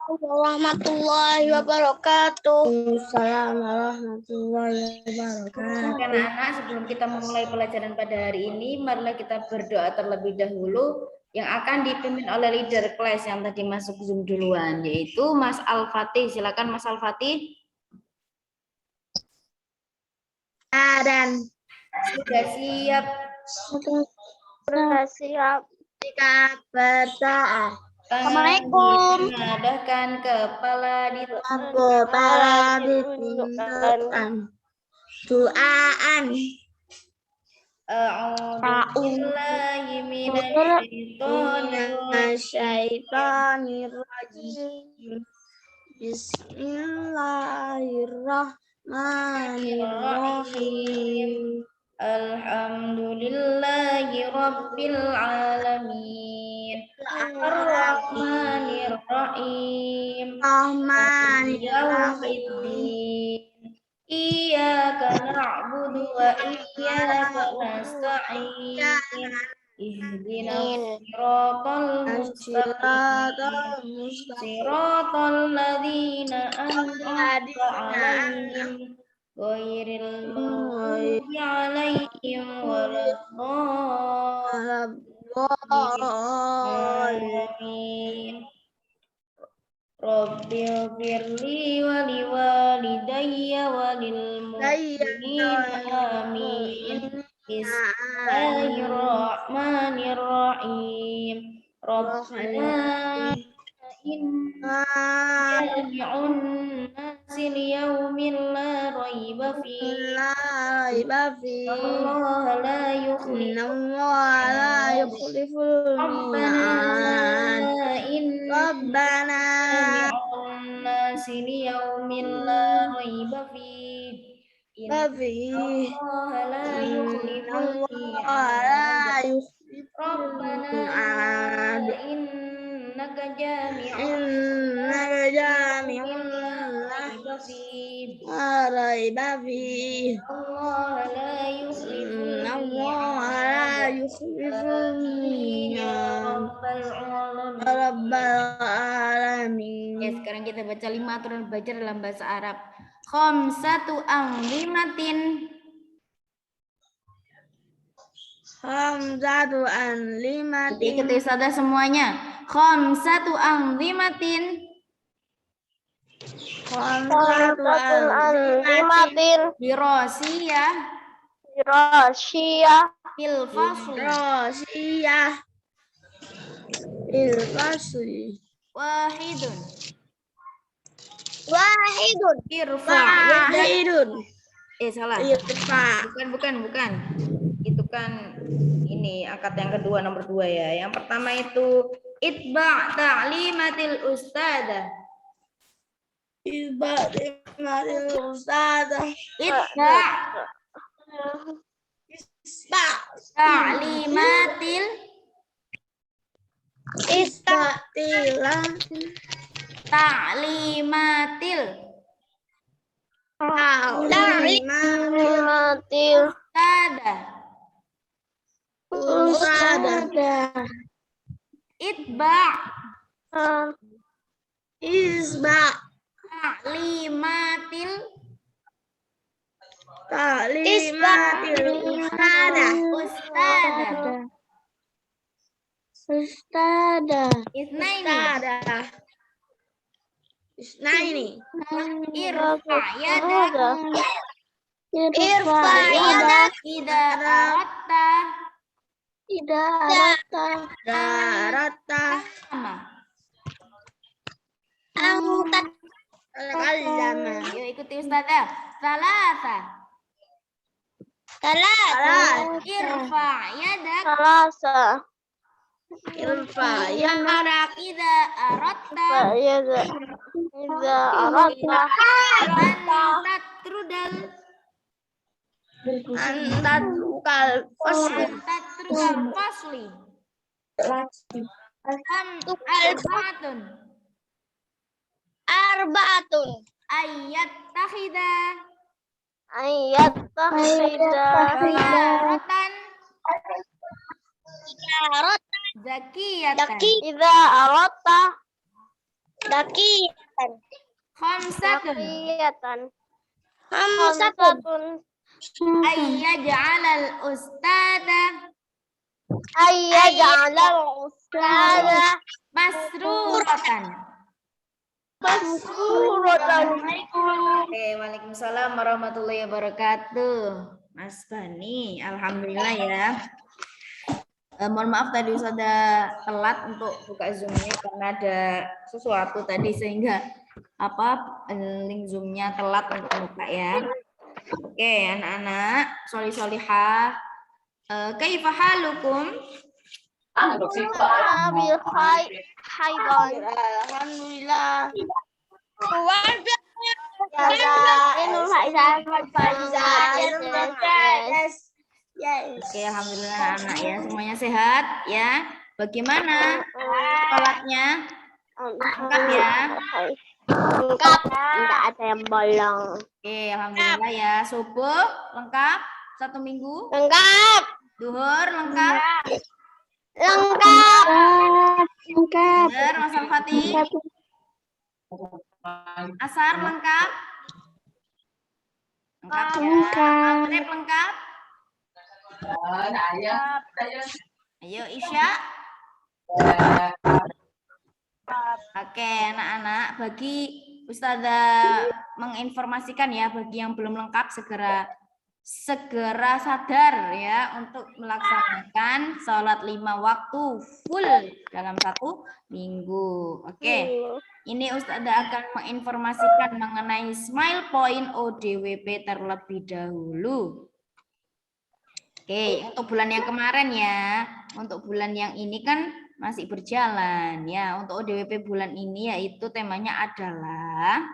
warahmatullahi wabarakatuh. Assalamualaikum warahmatullahi wabarakatuh. Anak-anak, sebelum kita memulai pelajaran pada hari ini, marilah kita berdoa terlebih dahulu yang akan dipimpin oleh leader kelas yang tadi masuk Zoom duluan, yaitu Mas Al-Fatih. Silakan Mas Al-Fatih. Dan Sudah siap? Sudah siap. kita berdoa. Assalamualaikum. Menadahkan kepala di Kepala ditundukkan. Doaan. A'udzubillahi Minasyaitonirrajim. Bismillahirrahmanirrahim. Alhamdulillahi Rabbil Alamin. Ar-Rahmanir-Rahim. Yaumiddin. Iyyaka na'budu wa iyyaka nasta'in. Ihdinas siratal mustaqim. Siratal ladzina an'amta 'alaihim ghairil maghdubi 'alaihim waladdallin. Rabbil firli wa liwalidayya wa lil mu'minina amin. Bismillahirrahmanirrahim. Rabbana inna jami'un nasi liyaumin la raiba fihi. Allah la yukhliful mi'ad. Rabbana nasi liyaumin la raiba fihi. Allah la yukhliful mi'ad. Rabbana innaka jami'un raiba fihi. Allah la yukhliful mi'ad. Rabbal alamin. Ya, sekarang kita baca 5 aturan belajar dalam bahasa Arab. Khamsatu anzimatin. Khamsatu anzimatin. Ikuti saja semuanya. Khamsatu anzimatin. Khamsatu anzimatin. Dirosiyah. Fil fasli. Wahidun. Wahidun. Salah. Bukan. Itu kan ini akad yang kedua nomor 2 ya. Yang pertama itu itba' ta'limatil ustadzah. Itba' ta'limatil ustadzah. Itba' ta'limatil ustadzah. Isnaini. Irfa' yadak idza aratta takallama. Yuk ikuti ustazah. Salasa. Irfa' yadak idza aratta antatrukal fasli. Arba'atun. Ayat takhida. Rotan. Zakiyatan. Idza aratta Dakiyatan. Khamsatun. Dakiyatan. Khamsatun. Ayyaj'alal ustada Ayyaj'alal ustadha masruratan. masruratan. Oke, waalaikumsalam warahmatullahi wabarakatuh. Mas Bani, alhamdulillah ya. Mohon maaf tadi sudah telat untuk buka Zoom-nya karena ada sesuatu tadi sehingga link Zoom-nya telat untuk buka ya. Oke, anak-anak, solihah. Kaifa halukum? Bil khairan. Alhamdulillah. Oke, alhamdulillah anak ya, semuanya sehat ya. Bagaimana sholatnya? Lengkap ya? Lengkap. Tidak ada yang bolong. Oke, alhamdulillah ya. Subuh lengkap 1 minggu. Lengkap. Duhur lengkap. Lengkap. Benar, Mas Al-Fatih. Asar lengkap. Lengkap ya. Maghrib lengkap. Ayo Isya. Oke, anak-anak, bagi Ustazah menginformasikan ya, bagi yang belum lengkap segera sadar ya untuk melaksanakan sholat 5 waktu full dalam 1 minggu. Oke, ini Ustazah akan menginformasikan mengenai Smile Point ODWP terlebih dahulu. Oke, untuk bulan yang kemarin ya, untuk bulan yang ini kan masih berjalan ya. Untuk ODWP bulan ini yaitu temanya adalah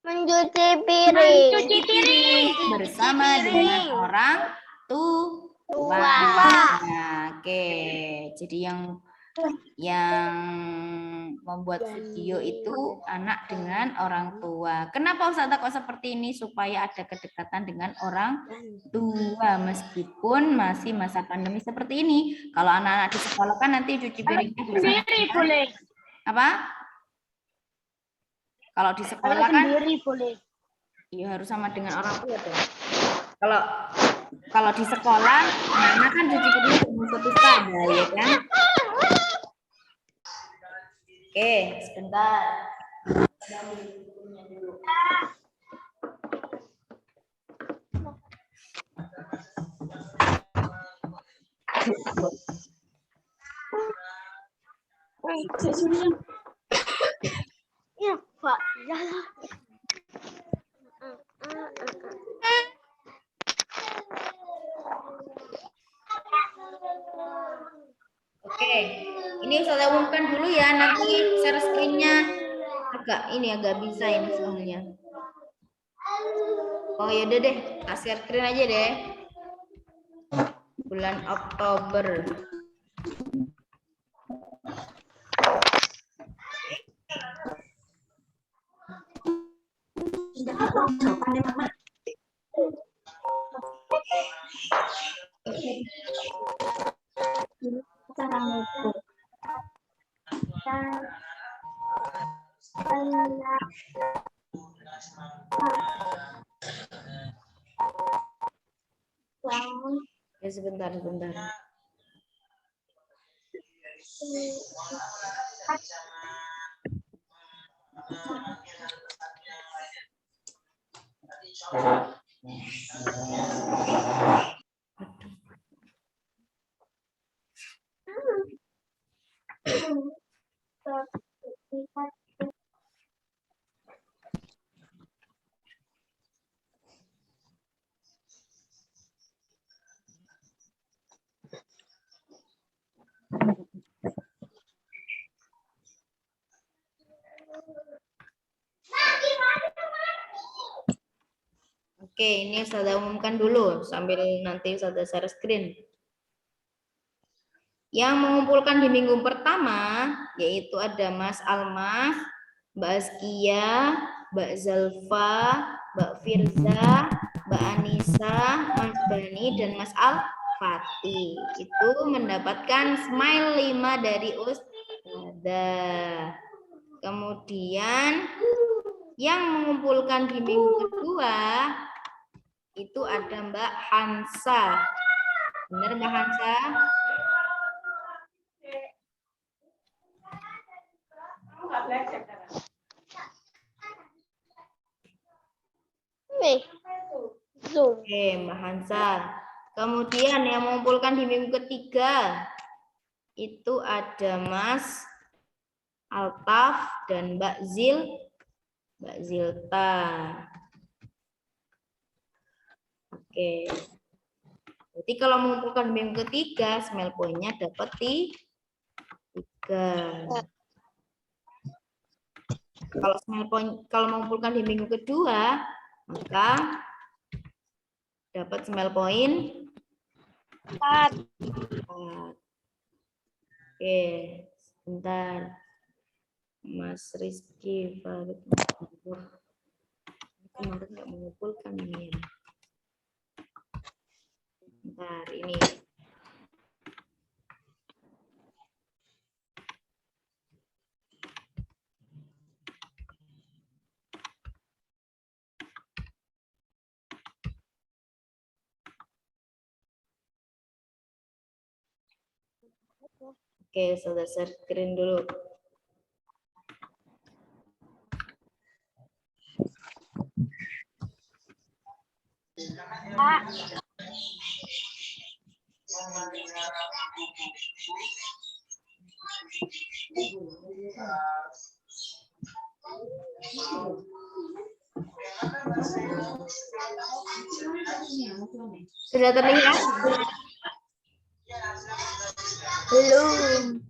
Mencuci piring. bersama dengan orang tua. Nah, oke, jadi yang membuat video itu anak dengan orang tua. Kenapa Ustazah kok seperti ini? Supaya ada kedekatan dengan orang tua meskipun masih masa pandemi seperti ini. Kalau anak-anak di sekolah kan nanti cuci piringnya bersama. Apa? Kalau di sekolah kan boleh. iya harus sama dengan orang tua tuh. Kalau di sekolah anak-anak kan cuci piring dengan satu saja ya kan? Oke, sebentar. Ya, Pak. Ya. Oke, ini Ustazah umumkan dulu ya, nanti share screen-nya agak bisa ini soalnya. Oh ya udah deh, share screen aja deh. Bulan Oktober. Ya sebentar. Oke, ini Ustazah umumkan dulu sambil nanti Ustazah share screen. Yang mengumpulkan di minggu pertama yaitu ada Mas Almas, Mbak Askia, Mbak Zalfa, Mbak Firza, Mbak Anissa, Mas Bani, dan Mas Al-Fatih. Itu mendapatkan smile 5 dari Ustazah. Kemudian yang mengumpulkan di minggu kedua itu ada Mbak Hansa. Benar Mbak Hansa? Nih. Zoom. Oke, Mbak Hansa. Kemudian yang mengumpulkan di minggu ketiga itu ada Mas Altaf dan Mbak Zilta. Oke. Jadi kalau mengumpulkan di minggu ketiga, smell point-nya dapat 3. Kalau mengumpulkan di minggu kedua, maka dapat smell point 4. Oke, sebentar. Mas Rizky Farid kemarin nggak mengumpulkan ini. Bentar, ini. Oke, sudah share screen dulu. Sudah terlihat? Belum.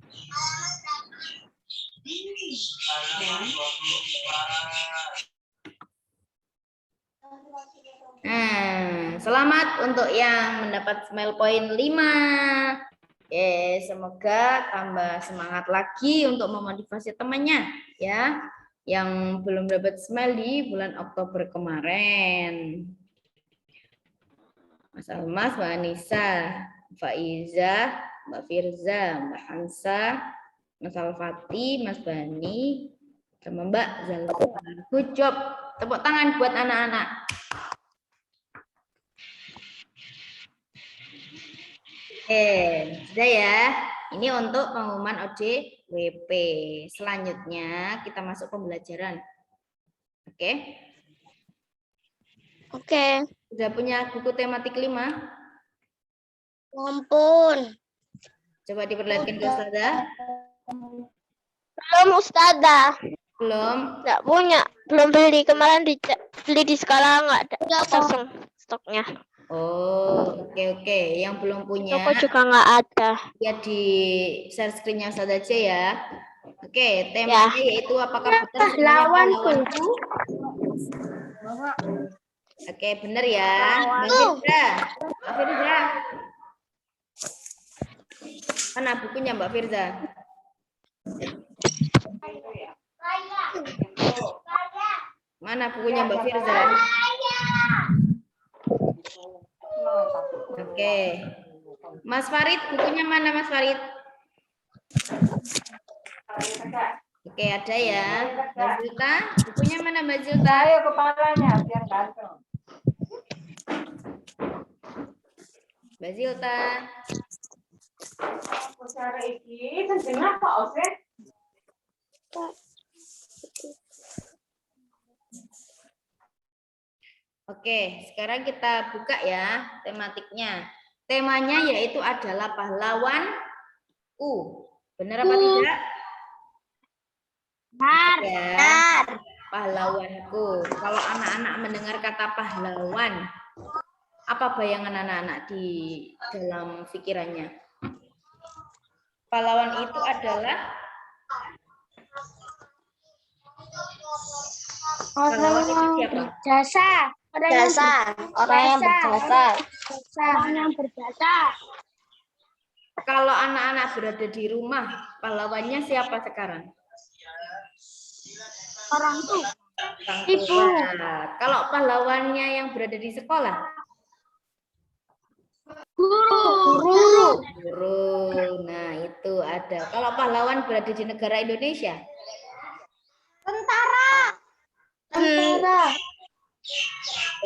Nah, selamat untuk yang mendapat smile point 5. Oke, semoga tambah semangat lagi untuk memotivasi temannya ya, yang belum dapat smile di bulan Oktober kemarin. Mas Almas, Mbak Anissa, Mbak Iza, Mbak Firza, Mbak Hansa, Mas Alfati, Mas Bani, sama Mbak Zalfa. Good job. Tepuk tangan buat anak-anak. Oke, sudah ya. Ini untuk pengumuman ODWP. Selanjutnya kita masuk pembelajaran. Oke. Oke. Sudah punya buku tematik 5? Ampun. Coba diperlihatkan ke Ustazah. Belum Ustazah. Belum. Nggak punya. Belum beli. Kemarin beli di sekolah nggak ada. Kosong stoknya. Oh, oke. Yang belum punya, Toko juga nggak ada. lihat di share screen-nya Ustazah aja ya. Oke, temanya yaitu apakah benar semuanya pahlawanku? Oke, benar ya. Mbak Firza. Mbak Firza. Mana bukunya Mbak Firza? Mana bukunya Mbak Firza? Oke. Mas Farid, bukunya mana Mas Farid? Oke, ada ya. Mbak Zilta, bukunya mana Mbak Zilta? Ayo kepalanya biar ganteng. Mbak Zilta. Cara iki terjemah Pak Osen. Oke, sekarang kita buka ya tematiknya. Temanya yaitu adalah pahlawan Benar apa tidak? Benar. Ya, pahlawanku. Kalau anak-anak mendengar kata pahlawan, apa bayangan anak-anak di dalam pikirannya? Pahlawan itu adalah pahlawan itu siapa? Jasa. Orang yang berjasa. Orang yang berjasa. Kalau anak-anak berada di rumah, pahlawannya siapa sekarang? Orang tuh. Orang tua. Kalau pahlawannya yang berada di sekolah? Guru. Guru. Nah, itu ada. Kalau pahlawan berada di negara Indonesia? Tentara.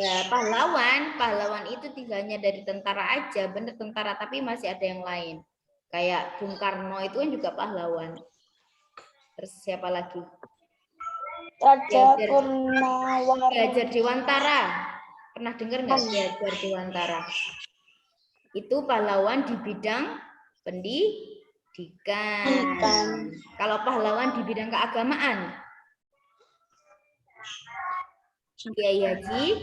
Ya, pahlawan itu tidak hanya dari tentara aja, bener tentara, tapi masih ada yang lain. Kayak Bung Karno itu kan juga pahlawan. Terus siapa lagi? Raja Ki Hajar Dewantara. Pernah dengar nggak Ki Hajar Dewantara? Itu pahlawan di bidang pendidikan. Kalau pahlawan di bidang keagamaan, Kiai Haji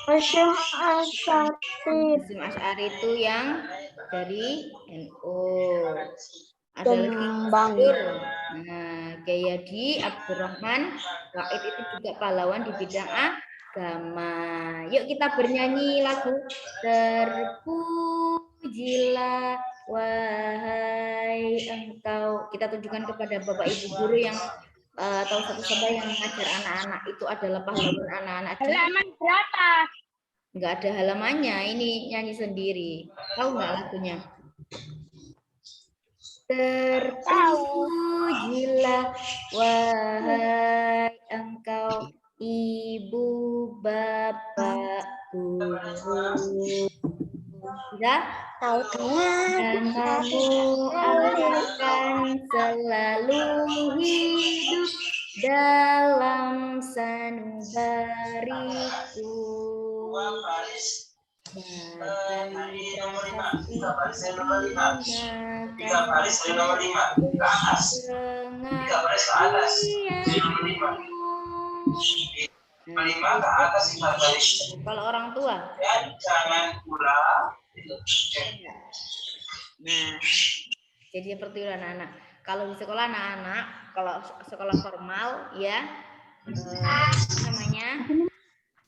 Hasyim Asy'ari itu yang dari NU. Ada lagi Jombang. Gus Dur. Nah, Kiai Haji Abdurrahman Wahid itu juga pahlawan di bidang agama. Yuk kita bernyanyi lagu Terpujilah wahai engkau. Kita tunjukkan kepada Bapak Ibu guru yang atau satu sahabat yang mengajar anak-anak itu adalah pahlawan anak-anak. Halaman berapa? Enggak ada halamannya, ini nyanyi sendiri. Tahu nggak lagunya? Terpujilah wahai engkau ibu bapak guru. Sudah? Tahu Namamu akan selalu hidup dalam sanubariku. Kalau orang tua, nah, jadi seperti itu anak-anak. Kalau di sekolah anak-anak, kalau sekolah formal ya, namanya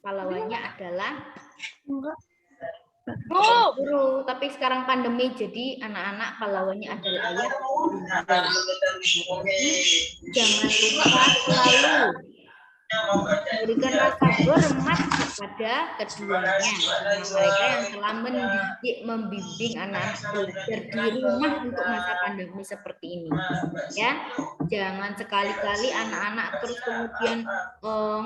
pahlawannya adalah guru. Tapi sekarang pandemi, jadi anak-anak pahlawannya adalah ayah. Jangan lupa selalu memberikan rasa hormat kepada keduanya, mereka yang telah mendidik, membimbing anak-anak belajar di rumah untuk masa pandemi seperti ini. Ya, jangan sekali-kali anak-anak terus kemudian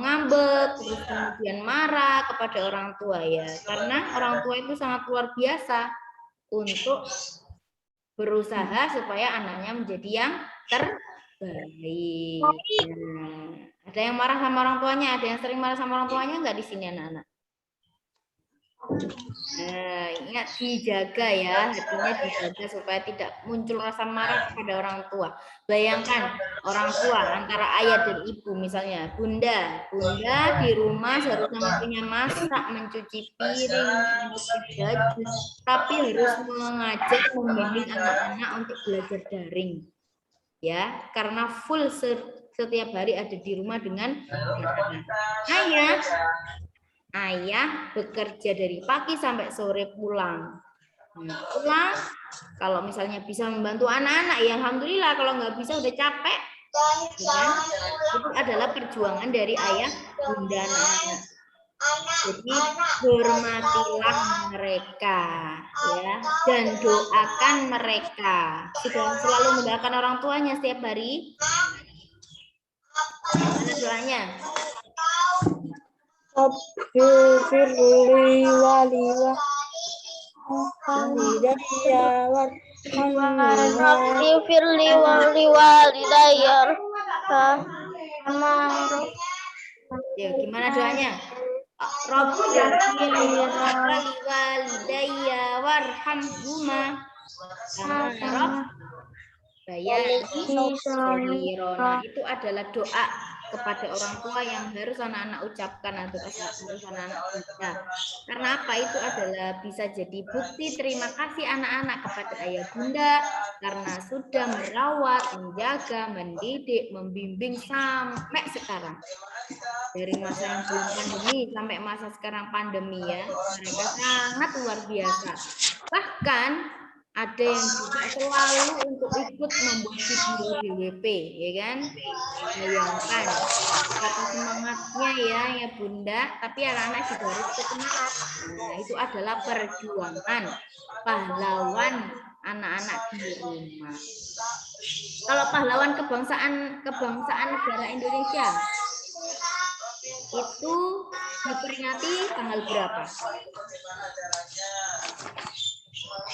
ngambek, terus kemudian marah kepada orang tua ya, karena orang tua itu sangat luar biasa untuk berusaha supaya anaknya menjadi yang terbaik. Nah, ada yang marah sama orang tuanya, ada yang sering marah sama orang tuanya nggak di sini anak-anak? Ingat dijaga ya, hatinya dijaga supaya tidak muncul rasa marah kepada orang tua. Bayangkan orang tua antara ayah dan ibu, misalnya bunda di rumah seharusnya punya masak, mencuci piring, mencuci baju, tapi harus mengajak, membimbing anak-anak untuk belajar daring. Ya, karena full setiap hari ada di rumah dengan anak-anak. Ayah bekerja dari pagi sampai sore pulang. Pulang, kalau misalnya bisa membantu anak-anak, ya alhamdulillah. Kalau nggak bisa udah capek, ya, itu adalah perjuangan dari ayah, bunda, anak-anak. Jadi hormatilah mereka, ya, dan doakan mereka. Sudah selalu mendoakan orang tuanya setiap hari. Mana doanya? Firli walidayar. Ya, gimana doanya? Rabbil walidayya warhamhuma kama rabbayani. Itu adalah doa kepada orang tua yang harus anak-anak ucapkan atau harus anak-anak baca. Karena apa? Itu adalah bisa jadi bukti terima kasih anak-anak kepada ayah bunda karena sudah merawat, menjaga, mendidik, membimbing sampai sekarang. Dari masa yang belum pandemi sampai masa sekarang pandemi ya, mereka sangat luar biasa. Bahkan ada yang juga selalu untuk ikut membuat video DWP, ya kan? Bayangkan kata semangatnya ya bunda, tapi anak-anak juga harus semangat. Nah, itu adalah perjuangan pahlawan anak-anak di rumah. Kalau pahlawan kebangsaan negara Indonesia itu diperingati tanggal berapa?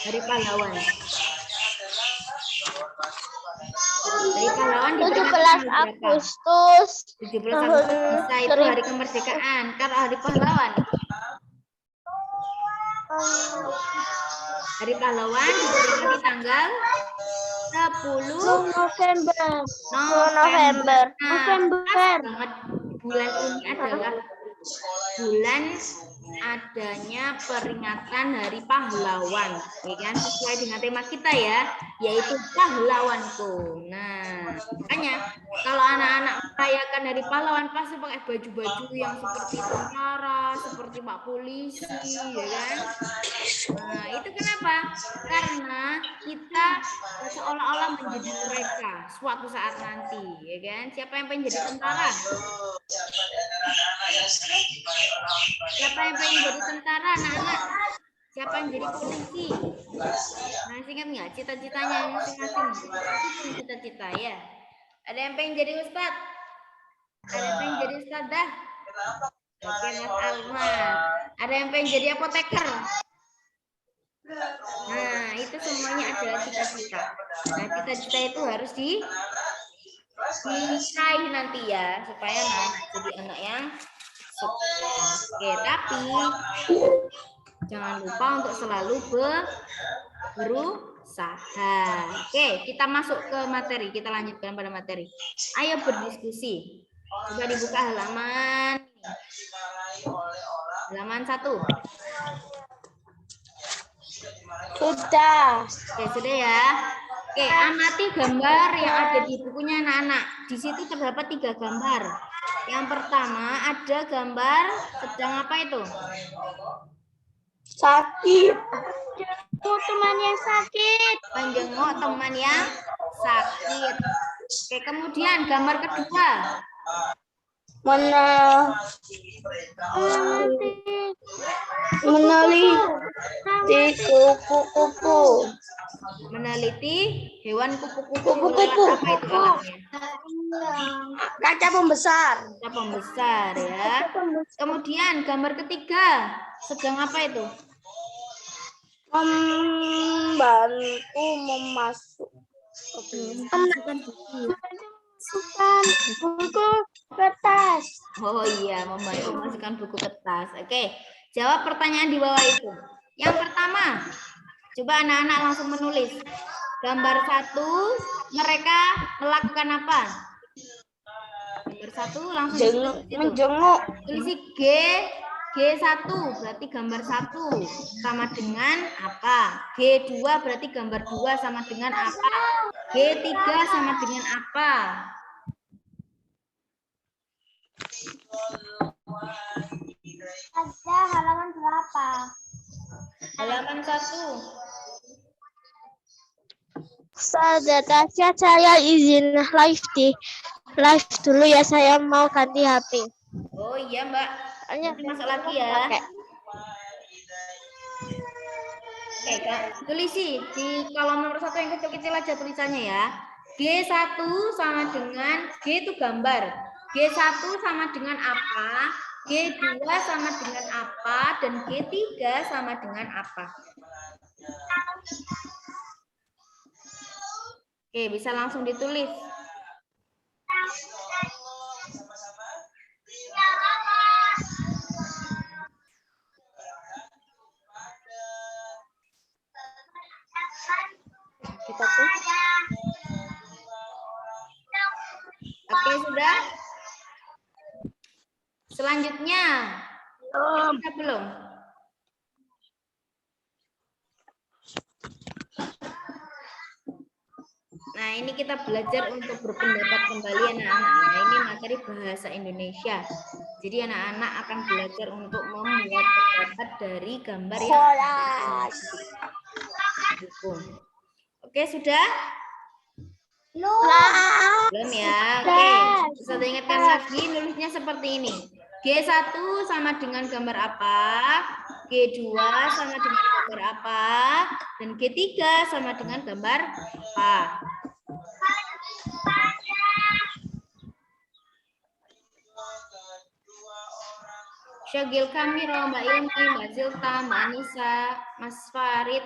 Hari pahlawan. Hari pahlawan 17 diperingati tanggal berapa? Agustus 17 Agustus bisa itu hari kemerdekaan. Kalau hari pahlawan. Hari pahlawan diperingati tanggal 10 November. November. Nah, November. pas banget bulan ini adalah bulan adanya peringatan Hari Pahlawan, ya kan, sesuai dengan tema kita ya, yaitu pahlawanku. Nah, makanya kalau anak-anak merayakan Hari Pahlawan pasti pakai baju-baju yang seperti tentara, seperti Pak Polisi, ya kan? Nah, itu kenapa? Karena kita seolah-olah menjadi mereka suatu saat nanti, ya kan? Siapa yang pengen jadi tentara? Siapa yang pengen jadi tentara, anak-anak? Siapa yang jadi polisi? Nah, ingat nggak cita-citanya masing-masing? Itu cita-cita ya. Ada yang pengen jadi ustadz? Ada yang pengen jadi ustadzah? Oke, Mas Almas. Ada yang pengen jadi apoteker? Nah, itu semuanya adalah cita-cita. Nah, cita-cita itu harus diraih nanti ya, supaya anak jadi anak yang sukses. Oke, tapi jangan lupa untuk selalu berusaha. Oke, kita masuk ke materi. Kita lanjutkan pada materi. Ayo berdiskusi. Coba dibuka halaman 1. Sudah. Oke, sudah ya. Oke, amati gambar yang ada di bukunya anak-anak. Di situ terdapat 3 gambar. Yang pertama ada gambar sedang apa itu? Sakit. Teman yang sakit. Menjenguk teman yang sakit. Oke, kemudian gambar kedua. Meneliti kupu-kupu. Meneliti hewan kupu-kupu. Kupu-kupu. Apa itu alatnya? Kaca pembesar. Kaca pembesar ya. Kemudian gambar ketiga sedang apa itu? Membantu memasuk. Memasukkan buku. Buku kertas. Oh iya, membantu memasukkan buku kertas. Oke, jawab pertanyaan di bawah itu. Yang pertama, coba anak-anak langsung menulis. Gambar 1, mereka melakukan apa? Gambar 1 langsung Menjenguk. tulis G1 berarti gambar 1 sama dengan apa? G2 berarti gambar 2 sama dengan apa? G3 sama dengan apa? Ada halaman berapa? Halaman 1. Ustazah Tasya, saya izin live dulu ya, saya mau ganti HP. Oh iya Mbak, nanti masuk lagi ya. Pakai. Oke, Kak. Tulisi di kolom nomor 1 yang kecil-kecil aja tulisannya ya. G1 sama dengan G itu gambar. G1 sama dengan apa? G2 sama dengan apa? Dan G3 sama dengan apa? Oke, bisa langsung ditulis. Kita tuh. Oke, sudah? Selanjutnya. Sudah belum? Nah, ini kita belajar untuk berpendapat kembali anak-anak. Nah, ini materi bahasa Indonesia. Jadi anak-anak akan belajar untuk membuat pendapat dari gambar yang Kolas. buku. Oke, sudah? Belum ya? Oke, saya ingatkan lagi nulisnya seperti ini. G1 sama dengan gambar apa? G2 sama dengan gambar apa? Dan G3 sama dengan gambar apa? Syagil Kamiro, Mbak Ilmi, Mbak Zilta, Mbak Anissa, Mas Farid.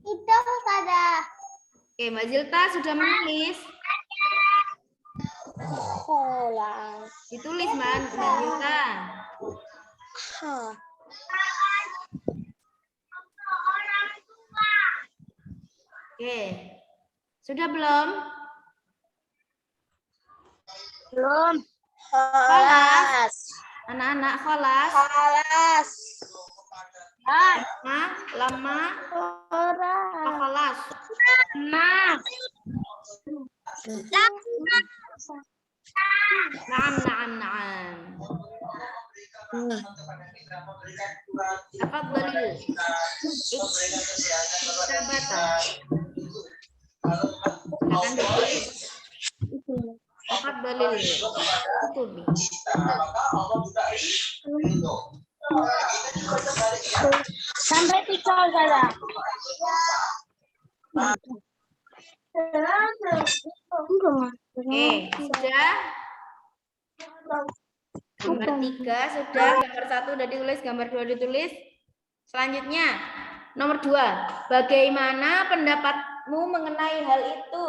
Itu ada. Oke, Mbak Zilta sudah menulis. Kolas. Ditulis, Mbak Zilta. Oke. Sudah belum? Belum. Kholas. Anak-anak kholas. Kolas. Lama. Kolas. Kholas. Naam. Tafadhali. Iktabata. Silakan ditulis. Tafadhali. Kutubi. Sampai 3 saja. Oke, sudah. Gambar 3 sudah, gambar 1 sudah ditulis, gambar 2 ditulis. Selanjutnya, nomor 2. Bagaimana pendapatmu mengenai hal itu?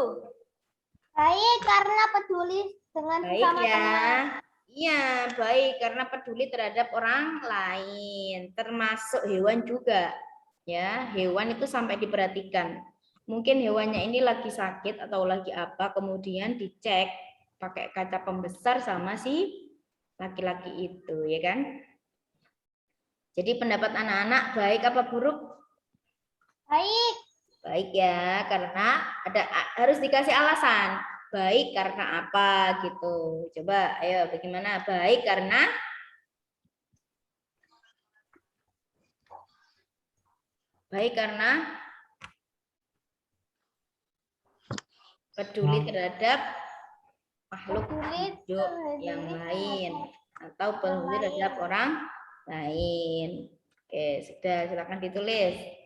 Baik, karena peduli dengan Baik sesama ya. teman. Iya, baik karena peduli terhadap orang lain, termasuk hewan juga. Ya, hewan itu sampai diperhatikan. Mungkin hewannya ini lagi sakit atau lagi apa, kemudian dicek pakai kaca pembesar sama si laki-laki itu, ya kan? Jadi pendapat anak-anak baik apa buruk? Baik. Baik ya, karena harus dikasih alasan. Baik karena apa gitu. Coba ayo bagaimana? Baik karena peduli terhadap makhluk hidup yang lain atau peduli terhadap orang lain. Oke, sudah, silakan ditulis.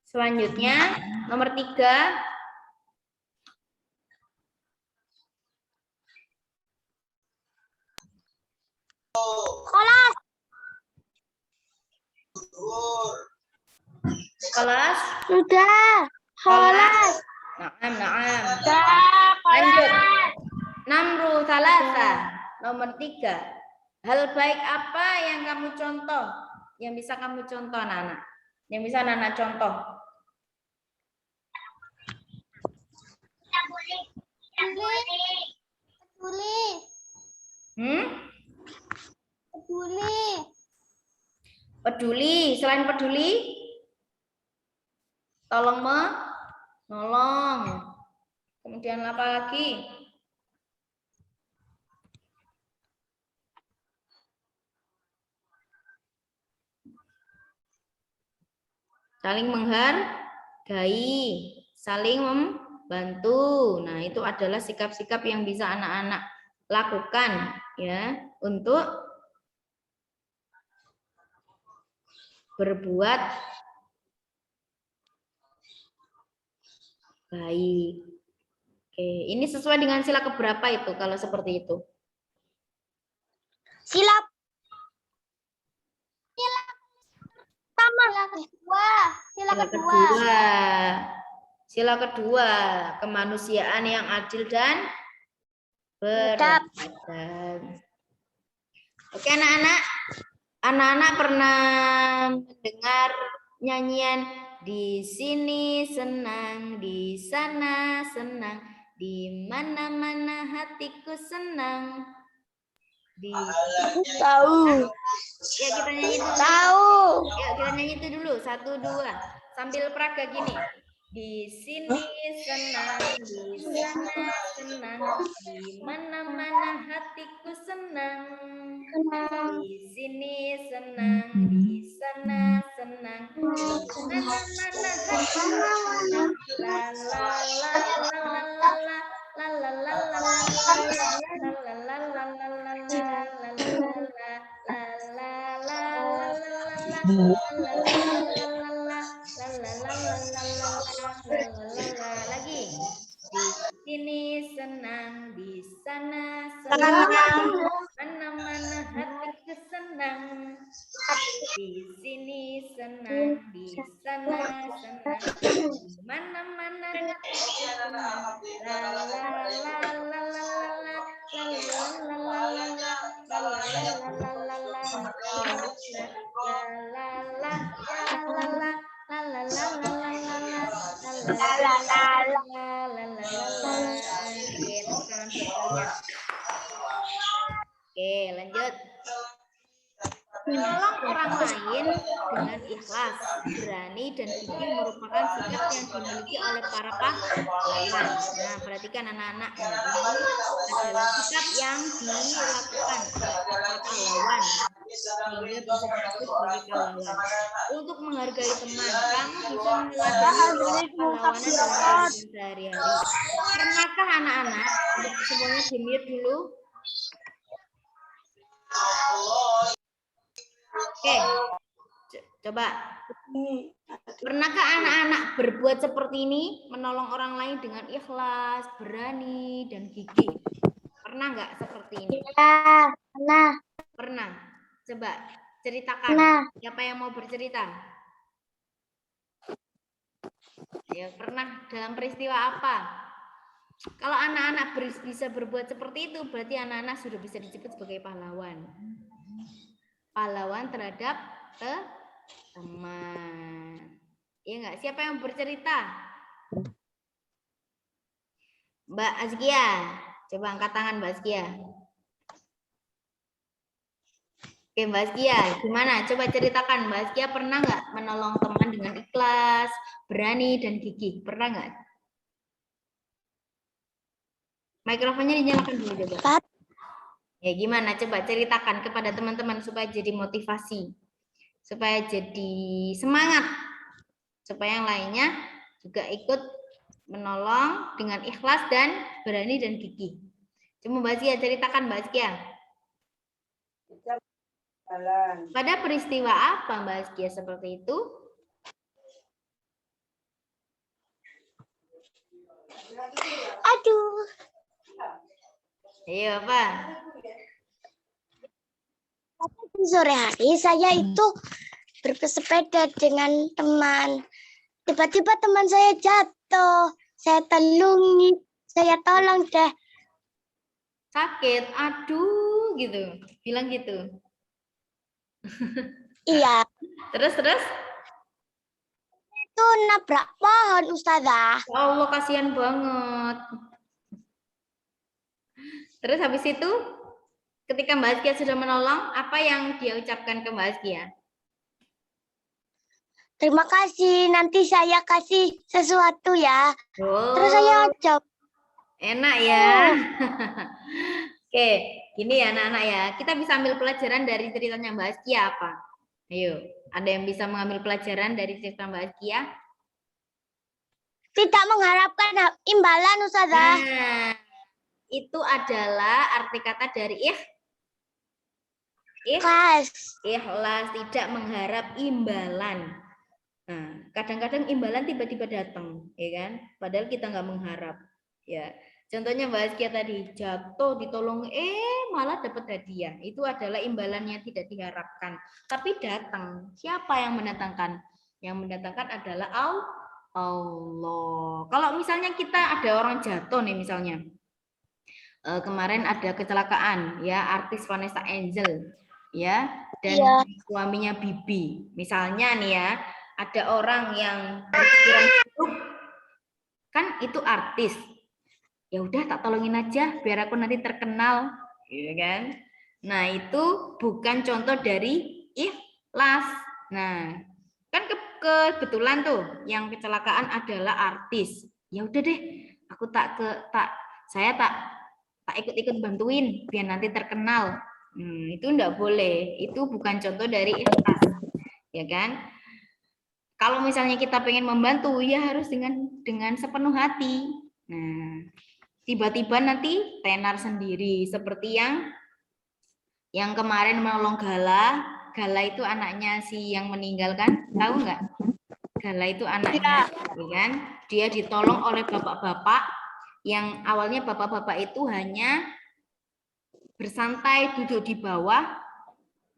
Selanjutnya, nomor 3. Kolas. Kelas. Sudah. Kolas. Naam. Sudah. Lanjut. Namru salasa. Nomor 3. Hal baik apa yang kamu contoh? Yang bisa kamu contoh, anak-anak? Yang bisa anak-anak contoh? Peduli. Selain peduli, tolong menolong. Kemudian apa lagi? Saling menghargai, saling membantu. Nah, itu adalah sikap-sikap yang bisa anak-anak lakukan ya untuk berbuat baik. Oke, ini sesuai dengan sila keberapa itu kalau seperti itu? Sila kedua. Sila kedua, kemanusiaan yang adil dan beradab. Oke, anak-anak. Anak-anak pernah mendengar nyanyian di sini senang, di sana senang, di mana-mana hatiku senang. Tahu. Ya, kita nyanyi dulu. Tahu. Ya, kita nyanyi itu dulu. 1, 2. sambil peraga gini. Di sini senang, di sana senang, di mana-mana hatiku senang. Di sini senang, di sana senang, di mana-mana hatiku senang. La la la la la la la la la la la lagi. Di sini senang, di sana senang, mana-mana hatiku senang. Di sini senang, di sana senang, di mana-mana hatiku senang. La la la la la la Oke, lanjut. Menolong orang lain dengan ikhlas, berani, dan gigih merupakan sikap yang dimiliki oleh para pahlawan. Nah, perhatikan anak-anak, ini adalah sikap yang dilakukan oleh para pahlawan sehingga bisa disebut sebagai pahlawan. Untuk menghargai teman, kamu bisa meneladani pahlawanan dalam kehidupan sehari-hari. Pernahkah anak-anak, semuanya di-mute dulu? Oke, coba. Pernahkah anak-anak berbuat seperti ini, menolong orang lain dengan ikhlas, berani, dan gigih? Pernah nggak seperti ini? Ya, pernah. Pernah. Coba ceritakan. Pernah. Siapa yang mau bercerita? Ya, pernah dalam peristiwa apa? Kalau anak-anak bisa berbuat seperti itu, berarti anak-anak sudah bisa disebut sebagai pahlawan. Pahlawan terhadap teman. Iya nggak? Siapa yang bercerita? Mbak Azkia. Coba angkat tangan Mbak Azkia. Oke Mbak Azkia, gimana? Coba ceritakan Mbak Azkia pernah nggak menolong teman dengan ikhlas, berani, dan gigih? Pernah nggak? Mikrofonnya dinyalakan dulu coba. Ya gimana? Coba ceritakan kepada teman-teman supaya jadi motivasi, supaya jadi semangat, supaya yang lainnya juga ikut menolong dengan ikhlas dan berani dan gigih. Coba Mbak Azkia ceritakan Mbak Azkia. Pada peristiwa apa Mbak Azkia seperti itu? Aduh. Iya apa? Sore hari saya itu bersepeda dengan teman. Tiba-tiba teman saya jatuh. Saya tolong deh. Sakit, aduh gitu. Bilang gitu. Iya. Terus? Itu nabrak pohon, Ustazah. Ya Allah, kasihan banget. Terus habis itu, ketika Mbak Azkia sudah menolong, apa yang dia ucapkan ke Mbak Azkia? Terima kasih, nanti saya kasih sesuatu ya. Oh, Terus saya jawab. enak ya. Oke, gini ya anak-anak ya. Kita bisa ambil pelajaran dari ceritanya Mbak Azkia apa? Ayo, ada yang bisa mengambil pelajaran dari cerita Mbak Azkia? Tidak mengharapkan imbalan, Ustazah. Nah, itu adalah arti kata dari ikhlas, tidak mengharap imbalan. Nah, kadang-kadang imbalan tiba-tiba datang, ya kan? Padahal kita nggak mengharap. Ya, contohnya Mbak Azkia tadi jatuh, ditolong, malah dapat hadiah. Itu adalah imbalan yang tidak diharapkan, tapi datang. Siapa yang mendatangkan? Yang mendatangkan adalah Allah. Kalau misalnya kita ada orang jatuh nih misalnya. Kemarin ada kecelakaan ya artis Vanessa Angel ya dan suaminya Bibi misalnya nih ya ada orang yang berpikiran buruk kan itu artis ya udah tak tolongin aja biar aku nanti terkenal gitu kan. Nah itu bukan contoh dari ikhlas. Nah kan kebetulan tuh yang kecelakaan adalah artis. Ya udah deh, aku saya tak ikut-ikut bantuin biar nanti terkenal. Itu enggak boleh. Itu bukan contoh dari ikhlas. Ya kan? Kalau misalnya kita pengen membantu, ya harus dengan sepenuh hati. Nah, tiba-tiba nanti tenar sendiri seperti yang kemarin menolong Gala. Gala itu anaknya si yang meninggal kan? Tahu nggak? Gala itu anaknya, ya kan? Dia ditolong oleh bapak-bapak yang awalnya bapak-bapak itu hanya bersantai duduk di bawah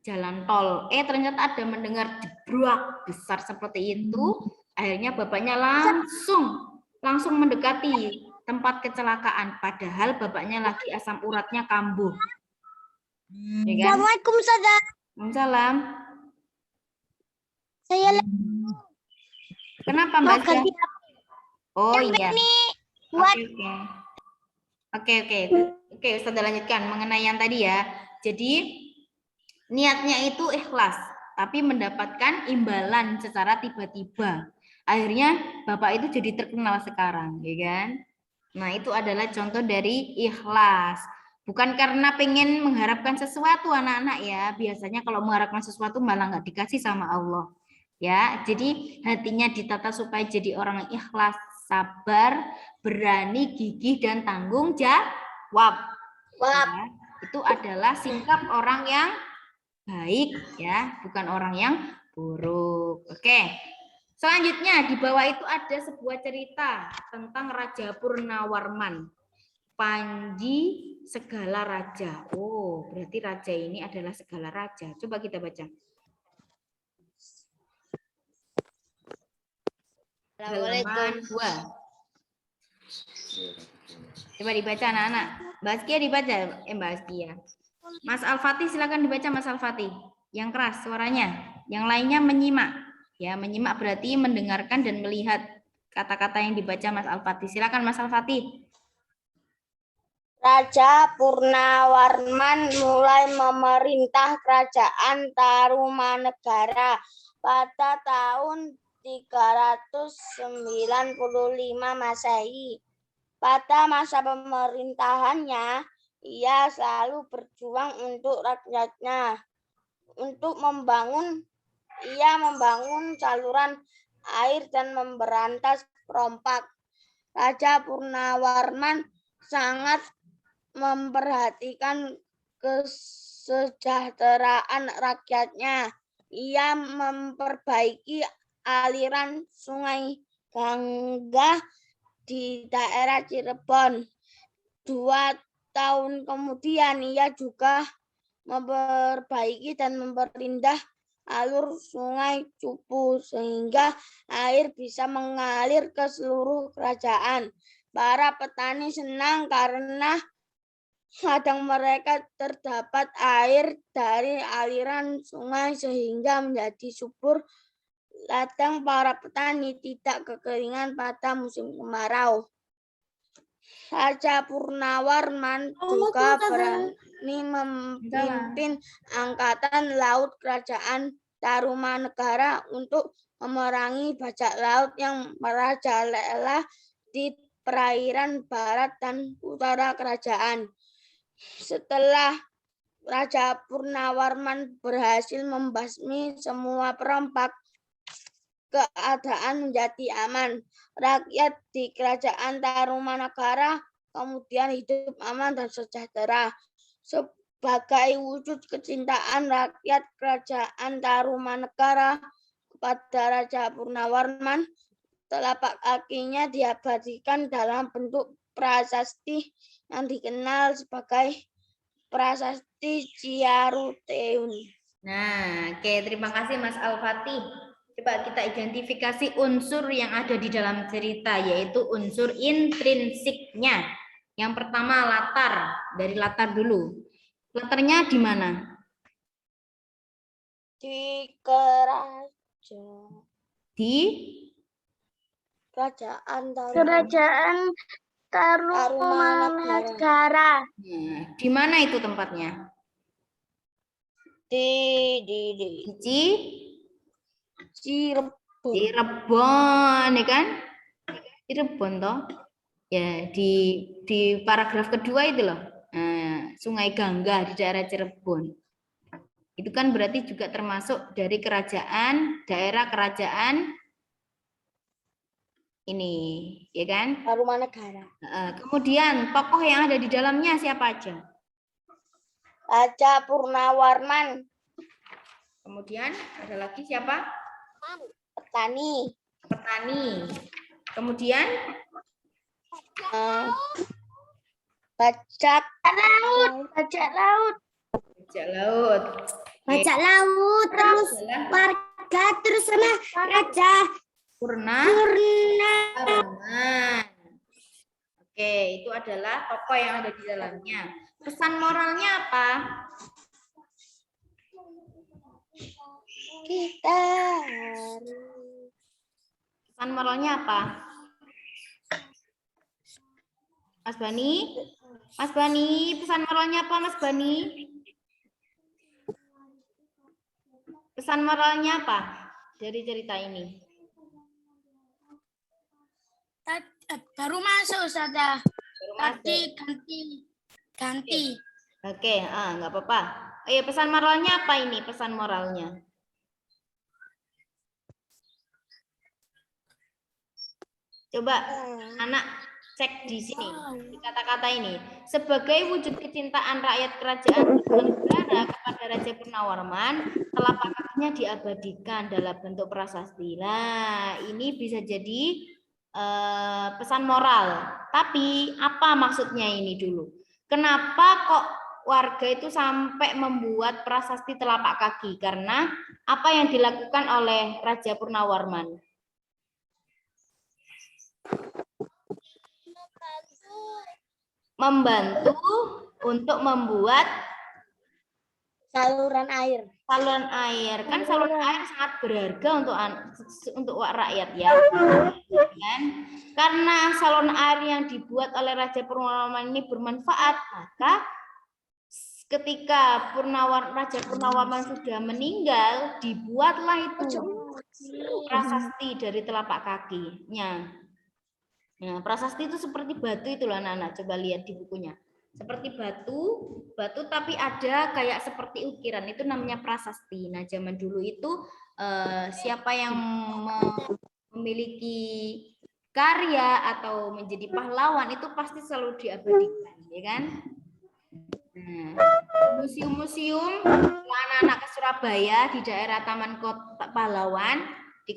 jalan tol. Ternyata ada mendengar jebrak besar seperti itu. Akhirnya bapaknya langsung mendekati tempat kecelakaan. Padahal bapaknya lagi asam uratnya kambuh. Ya kan? Assalamualaikum saudara. Waalaikumsalam. Saya Kenapa mau Mbak Sia? ganti Oh HP iya. nih buat Oke, Ustaz lanjutkan mengenai yang tadi ya. Jadi niatnya itu ikhlas, tapi mendapatkan imbalan secara tiba-tiba. Akhirnya Bapak itu jadi terkenal sekarang, ya kan? Nah, itu adalah contoh dari ikhlas. Bukan karena pengen mengharapkan sesuatu anak-anak ya. Biasanya kalau mengharapkan sesuatu malah nggak dikasih sama Allah. Ya, jadi hatinya ditata supaya jadi orang yang ikhlas, sabar, berani, gigih, dan tanggung jawab. Ya, itu adalah sikap orang yang baik ya, bukan orang yang buruk. Oke. Selanjutnya di bawah itu ada sebuah cerita tentang Raja Purnawarman. Panji segala raja. Oh, berarti raja ini adalah segala raja. Coba kita baca. Halaman 2. Coba dibaca anak-anak. Mbak Askia dibaca. Mbak Askia. Mas Al-Fatih silakan dibaca Mas Al-Fatih. Yang keras suaranya. Yang lainnya menyimak. Ya, menyimak berarti mendengarkan dan melihat kata-kata yang dibaca Mas Al-Fatih. Silakan Mas Al-Fatih. Raja Purnawarman mulai memerintah kerajaan Tarumanegara pada tahun 395 Masehi. Pada masa pemerintahannya, ia selalu berjuang untuk rakyatnya. Ia membangun saluran air dan memberantas perompak. Raja Purnawarman sangat memperhatikan kesejahteraan rakyatnya. Ia memperbaiki aliran Sungai Gangga di daerah Cirebon. 2 tahun kemudian ia juga memperbaiki dan memperindah alur Sungai Cupu sehingga air bisa mengalir ke seluruh kerajaan. Para petani senang karena ladang mereka terdapat air dari aliran sungai sehingga menjadi subur. Ladang para petani tidak kekeringan pada musim kemarau. Raja Purnawarman juga berani memimpin angkatan laut kerajaan Tarumanegara untuk memerangi bajak laut yang merajalela di perairan barat dan utara kerajaan. Setelah Raja Purnawarman berhasil membasmi semua perompak, keadaan menjadi aman. Rakyat di kerajaan Tarumanegara kemudian hidup aman dan sejahtera. Sebagai wujud kecintaan rakyat kerajaan Tarumanegara kepada Raja Purnawarman, telapak kakinya diabadikan dalam bentuk prasasti yang dikenal sebagai Prasasti Ciaruteun. Nah, oke, terima kasih Mas Al-Fatih. Coba kita identifikasi unsur yang ada di dalam cerita, yaitu unsur intrinsiknya. Yang pertama latar, dari latar dulu. Latarnya di mana? Di kerajaan. Di Kerajaan Tarumanegara. di mana itu tempatnya? Di Cirebon. Cirebon, ya kan? Cirebon toh. Ya, di paragraf kedua itu loh. Nah, Sungai Gangga di daerah Cirebon. Itu kan berarti juga termasuk dari kerajaan, daerah kerajaan ini, ya kan? Tarumanegara. Kemudian tokoh yang ada di dalamnya siapa aja? Raja Purnawarman. Kemudian ada lagi siapa? Petani. Petani. Kemudian Bajak Laut, bajak laut, bajak laut. bajak laut, terus Adalah warga, terus sama raja Purna. Purna. Warman. Oke, itu adalah tokoh yang ada di dalamnya. Pesan moralnya apa? kita. Pesan moralnya apa? Mas Bani? Mas Bani, pesan moralnya apa Mas Bani? Pesan moralnya apa dari cerita ini? Baru masuk, Ustazah. Baru masuk. Ganti. Oke, nggak apa-apa. Oh iya, pesan moralnya apa ini? Pesan moralnya. Coba anak cek di sini, di kata-kata ini. Sebagai wujud kecintaan rakyat kerajaan negara kepada Raja Purnawarman, telapak kakinya diabadikan dalam bentuk prasasti. Nah, ini bisa jadi pesan moral. Tapi apa maksudnya ini dulu? Kenapa kok warga itu sampai membuat prasasti telapak kaki? Karena apa yang dilakukan oleh Raja Purnawarman? Membantu untuk membuat Saluran air. saluran air. Kan saluran air sangat berharga untuk rakyat ya. Kan? Karena saluran air yang dibuat oleh Raja Purnawarman ini bermanfaat, maka ketika Raja Purnawarman sudah meninggal, dibuatlah itu prasasti dari telapak kakinya. Nah, prasasti itu seperti batu itu loh anak-anak. Coba lihat di bukunya. Seperti batu tapi ada kayak seperti ukiran. Itu namanya prasasti. Nah, zaman dulu itu siapa yang memiliki karya atau menjadi pahlawan itu pasti selalu diabadikan, ya kan? Nah, museum-museum anak-anak ke Surabaya di daerah Taman Kota Pahlawan, di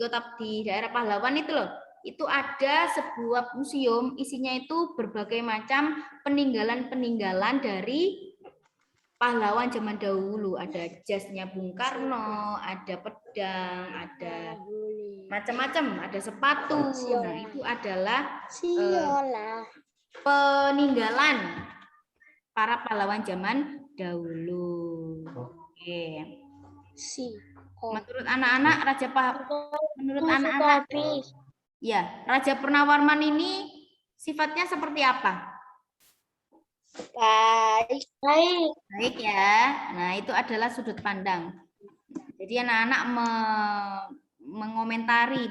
daerah Pahlawan itu loh. Itu ada sebuah museum, isinya itu berbagai macam peninggalan-peninggalan dari pahlawan zaman dahulu. Ada jasnya Bung Karno, ada pedang, ada macam-macam, ada sepatu. Nah, itu adalah peninggalan para pahlawan zaman dahulu. Oke. Menurut anak-anak ya, Raja Purnawarman ini sifatnya seperti apa? Baik ya. Nah, itu adalah sudut pandang. Jadi anak-anak mengomentari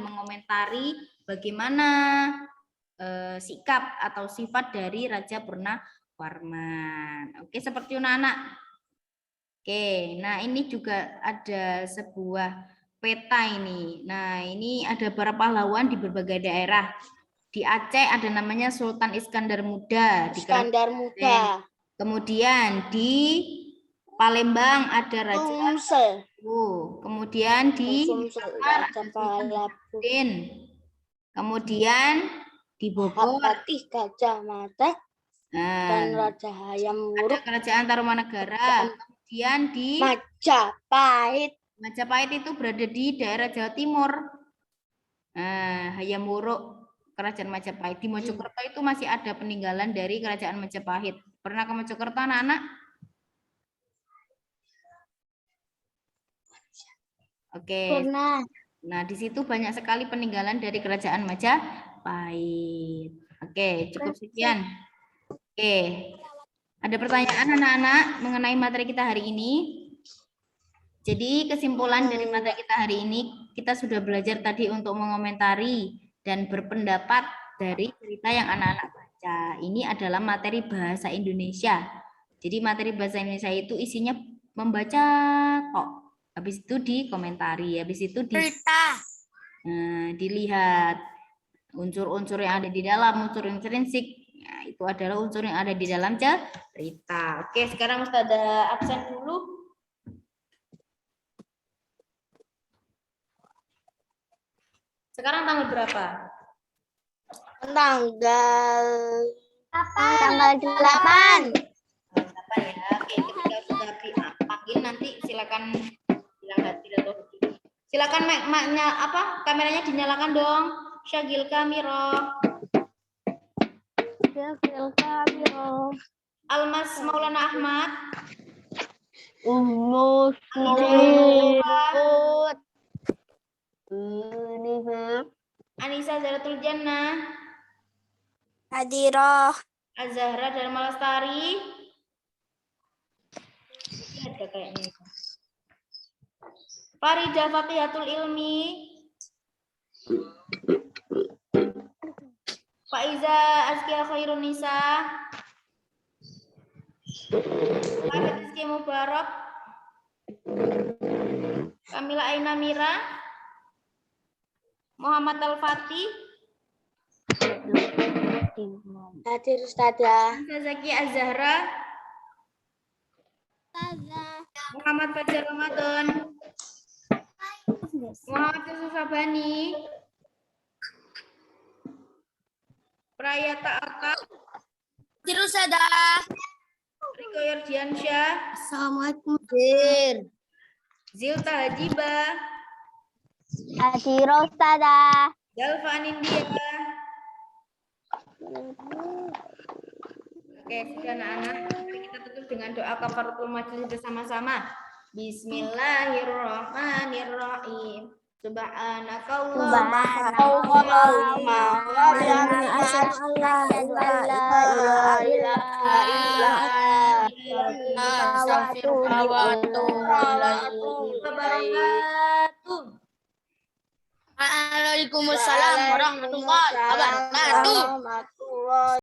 bagaimana sikap atau sifat dari Raja Purnawarman. Oke, seperti anak-anak. Oke, nah ini juga ada sebuah peta ini. Nah, ini ada para pahlawan di berbagai daerah. Di Aceh ada namanya Sultan Iskandar Muda. Kemudian di Palembang ada Raja kemudian di kemudian di Bogor Gajah Mada dan Raja Hayam Wuruk. Ada Kerajaan Tarumanegara. Kemudian di Majapahit itu berada di daerah Jawa Timur. Nah, Hayam Wuruk, Kerajaan Majapahit. Di Mojokerto itu masih ada peninggalan dari Kerajaan Majapahit. Pernah ke Mojokerto anak-anak? Oke. Pernah. Nah, di situ banyak sekali peninggalan dari Kerajaan Majapahit. Oke, cukup sekian. Oke. Ada pertanyaan anak-anak mengenai materi kita hari ini? Jadi kesimpulan dari materi kita hari ini, kita sudah belajar tadi untuk mengomentari dan berpendapat dari cerita yang anak-anak baca. Ini adalah materi bahasa Indonesia. Jadi materi bahasa Indonesia itu isinya membaca kok. Habis itu dikomentari, habis itu dilihat unsur-unsur yang ada di dalam, unsur intrinsik. Nah, itu adalah unsur yang ada di dalam cerita. Oke, sekarang Ustazah absen dulu. Sekarang tanggal berapa? Tanggal Tanggal 8. Ya. Oke, ketika sudah dipanggil nanti silakan bilang hadir atau begini. Silakan maknya apa? Kameranya dinyalakan dong. Syagil kamera. Almas Maulana Ahmad. Anissa Zaratul Jannah. Hadiroh. Azahra Dharma Lestari. Ada kayaknya. Farida Faqihatul Ilmi. Faiza Azkia Khairun Nisa. Farid Rizky Mubarak. Kamila Aina Mira. Muhammad Al-Fatih. Hadir Ustazah. Zaki Az-Zahra. Muhammad Fajar Ramadan. Muhammad Yusuf Sabani. Prayata Aka. Hadir Ustazah. Riko Yordiansyah. Assalamualaikum. Zilta Hajiba. Hadir Ustazah. Jalfa Anindya. Oke, sudah anak-anak. Mari kita tutup dengan doa kafaratul majlis bersama-sama. Bismillahirrahmanirrahim. Subhanakallahumma wa bihamdika asyhadu an la ilaha illa anta astaghfiruka wa atubu ilaik. Waalaikumsalam warahmatullahi wabarakatuh.